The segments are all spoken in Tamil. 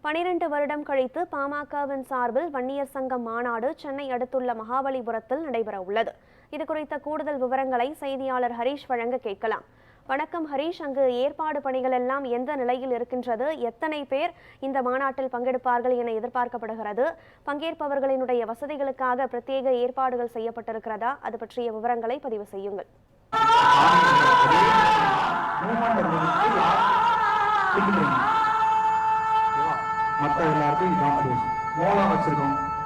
12 வருடம் கழித்து பாமகவின் சார்பில் வன்னியர் சங்கம் மாநாடு சென்னை அடுத்துள்ள மகாபலிபுரத்தில் நடைபெற உள்ளது. இதுகுறித்த கூடுதல் விவரங்களை செய்தியாளர் ஹரீஷ் வழங்க கேட்கலாம். வணக்கம் ஹரீஷ், அங்கு ஏற்பாடு பணிகள் எல்லாம் எந்த நிலையில் இருக்கின்றது? எத்தனை பேர் இந்த மாநாட்டில் பங்கெடுப்பார்கள் என எதிர்பார்க்கப்படுகிறது? பங்கேற்பவர்களினுடைய வசதிகளுக்காக பிரத்யேக ஏற்பாடுகள் செய்யப்பட்டிருக்கிறதா? அது பற்றிய விவரங்களை பதிவு செய்யுங்கள்.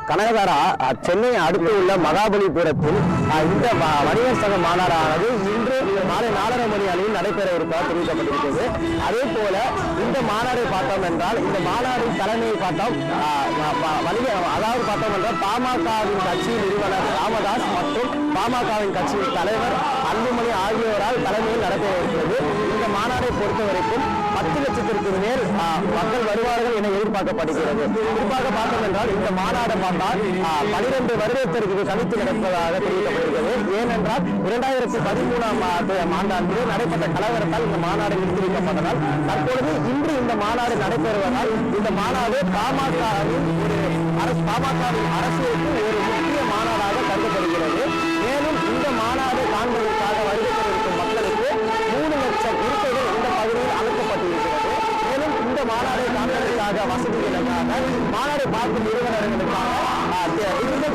கனகதாரா, சென்னை அடுத்து உள்ள மகாபலிபுரத்தில் இந்த வணிகர் சங்க மாநாடானது இன்று மாலை 4:30 மணி அளவில் நடைபெற இருப்பதாக தெரிவிக்கப்பட்டிருக்கிறது. அதே போல இந்த மாநாடை பார்த்தோம் என்றால், இந்த மாநாட்டின் தலைமையை பார்த்தோம் என்றால் பாமகவின் கட்சி நிறுவனர் ராமதாஸ் மற்றும் பாமகவின் கட்சியின் தலைவர் அன்புமணி ஆகியோரால் தலைமையில் நடைபெற இருக்கிறது. இந்த மாநாட்டை பொறுத்தவரைக்கும் 10 லட்சத்திற்கு மேல் மக்கள் வருவார்கள் என எதிர்பார்க்கப்படுகிறது. குறிப்பாக பார்த்தோம் என்றால், இந்த மாநாடு பார்த்தால் 12 வருடத்திற்கு கணித்து நடப்பதாக தெரிவிக்கப்படுகிறது. ஏனென்றால் 2013ஆம் ஆண்டாண்டு நடைபெற்ற கலவரத்தால் இந்த மாநாடு நிறுத்தி வைக்கப்பட்டதால் தற்பொழுது இன்று இந்த மாநாடு நடைபெறுவதால் இந்த மாநாடு பாமகவின் அரசியலுக்கு ஒரு முக்கிய மாநாடாக கருதப்படுகிறது. மேலும் இந்த மாநாடு காண்பதற்காக வருகை தர மக்களுக்கு 3 லட்சம் இருக்கைகள் இந்த பகுதியில் அழைக்கப்பட்டிருக்கிறது. மேலும் இந்த மாநாடை காண்பதற்காக வசதிகளுக்காக மாநாடு பார்க்கும் நிறுவனர்களுக்காக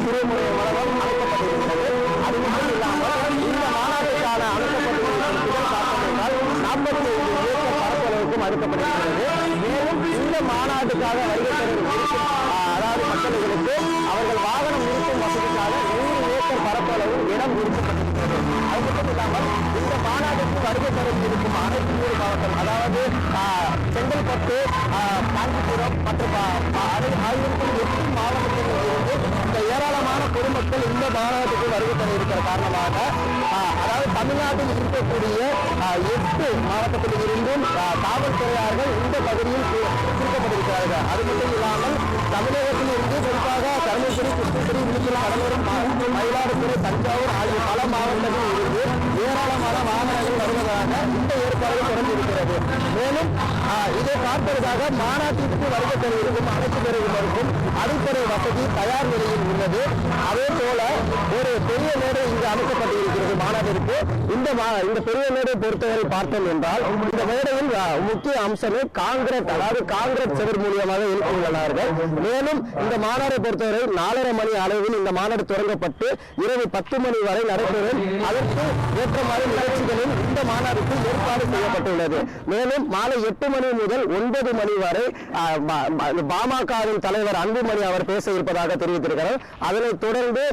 துறைமுறை மூலம் அழைக்கப்பட்டிருக்கிறது. அது மட்டும் இல்லாமல் இந்த மாநாட்டுக்கான அழைக்கப்பட்டிருக்கிற 45 ஏக்கர் பரப்பளவுக்கும் அழைக்கப்படுகிறது. மேலும் இந்த மாநாட்டுக்காக வருகை அதாவது மக்களுக்கு அவர்கள் வாகனம் நிறுத்தும் வசதிக்காக 100 ஏக்கர் பரப்பளவு இடம் ஒதுக்கப்பட்டிருக்கிறது. அது மட்டும் இல்லாமல் இந்த மாநாட்டுக்கு வருகை தரும் அனைத்து 3 மாவட்டம், அதாவது செங்கல்பட்டு, காஞ்சிபுரம் மற்றும் 8 மாவட்டத்தில் இருந்து இந்த ஏராளமான பொதுமக்கள் இந்த மாநாட்டுக்கு வருகை தர இருக்கிற காரணமாக, அதாவது தமிழ்நாட்டில் இருக்கக்கூடிய 8 மாவட்டத்தில் இருந்தும் காவல்துறையாளர்கள் இந்த பகுதியில் குறிக்கப்பட்டிருக்கிறார்கள். அது மட்டும் இல்லாமல் தமிழகத்தில் இருந்து குறிப்பாக தருமபுரி, கிருஷ்ணகிரி, விழுப்புரம், கடலூர், மயிலாடுதுறை, தஞ்சாவூர் ஆகிய பல மாவட்டங்களில் இருந்து ஏராளமான வாகனங்கள் வருவதாக இந்த ஏற்பாடுகள் தொடர்ந்திருக்கிறது. மேலும் இதை பார்ப்பதற்காக மாநாட்டிற்கு வருகை தர இருக்கும் அனைத்து பிரிவினருக்கும் அடிப்படை வசதி தயார் நிலையில் உள்ளது. அதே போல ஒரு பெரிய மேடை இங்கு அமைக்கப்பட்டிருக்கிறது மாநாட்டிற்கு. இந்த பெரிய மேடை பொறுத்தவரை பார்த்தோம் என்றால், இந்த மேடையில் முக்கிய அம்சமே காங்கிரஸ், அதாவது காங்கிரஸ் செவர் மூலியமாக எழுப்பியுள்ளார்கள். மேலும் இந்த மாநாட்டை பொறுத்தவரை 4:30 மணி அளவில் இந்த மாநாடு தொடங்கப்பட்டு இரவு 10 மணி வரை நடைபெறும். அதற்கு ஏற்ற மாதிரி நிகழ்ச்சிகளில் இந்த மாநாடுக்கு ஏற்பாடு செய்யப்பட்டுள்ளது. மேலும் மாலை 8 மணி முதல் 9 மணி வரை பாமகவின் தலைவர் அன்புமணி அவர் பேச இருப்பதாக தெரிவித்திருக்கிறார். அதனைத் தொடர்ந்து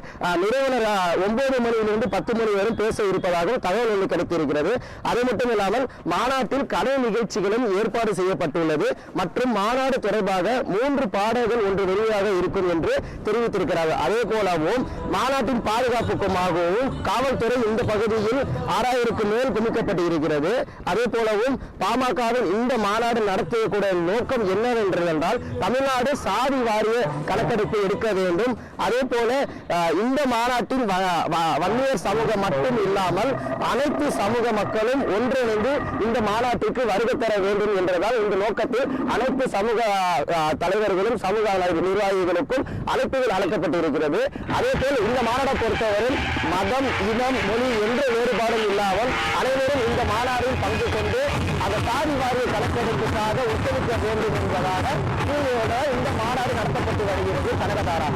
நிறுவனர் 9 மணியிலிருந்து 10 மணி வரை பேச இருப்பதாக தகவல் ஒன்று கிடைத்திருக்கிறது. அது மட்டும் இல்லாமல் மாநாட்டில் கலை நிகழ்ச்சிகளும் ஏற்பாடு செய்யப்பட்டுள்ளது. மற்றும் மாநாடு தொடர்பாக 3 பாடல்கள் ஒன்று வெளியாக இருக்கும் என்று தெரிவித்திருக்கிறார்கள். அதே போலவும் மாநாட்டின் பாதுகாப்புக்குமாகவும் காவல்துறை இந்த பகுதியில் 6000க்கு மேல் குமிக்கப்பட்டு இருக்கிறது. அதே போலவும் பாமகவின் இந்த மாநாடு நடத்தக்கூடிய நோக்கம் என்னவென்றால், தமிழ்நாடு சாதி வாரிய கணக்கெடுப்பு எடுக்க வேண்டும். அதே போல இந்த மாநாட்டின் வன்னியர் சமூகம் மட்டும் இல்லாமல் அனைத்து சமூக மக்களும் ஒன்றிணைந்து இந்த மாநாட்டிற்கு வருகை தர வேண்டும் என்றதால் இந்த நோக்கத்தில் அனைத்து சமூக தலைவர்களும் சமூக நிர்வாகிகளுக்கும் அழைப்புகள் அழைக்கப்பட்டிருக்கிறது. அதே போல் இந்த மாநாட்டை பொறுத்தவரை மதம், இனம், மொழி என்ற வேறுபாடும் இல்லாமல் அனைவரும் இந்த மாநாட்டில் பங்கு கொண்டு அந்த சாதி வாரிய கணக்கெடுப்புக்காக ஒத்துழைக்க வேண்டும் என்பதாக இந்த மாநாடு நடத்தப்பட்டு வருகிறது. கனகதாரா,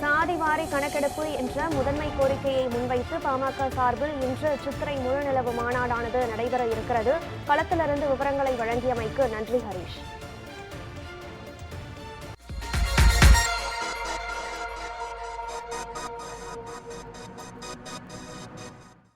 சாதிவாரி கணக்கெடுப்பு என்ற முதன்மை கோரிக்கையை முன்வைத்து பாமக சார்பில் இன்று சித்திரை முழுநிலவு மாநாடானது நடைபெற இருக்கிறது. களத்திலிருந்து விவரங்களை வழங்கியமைக்கு நன்றி ஹரீஷ்.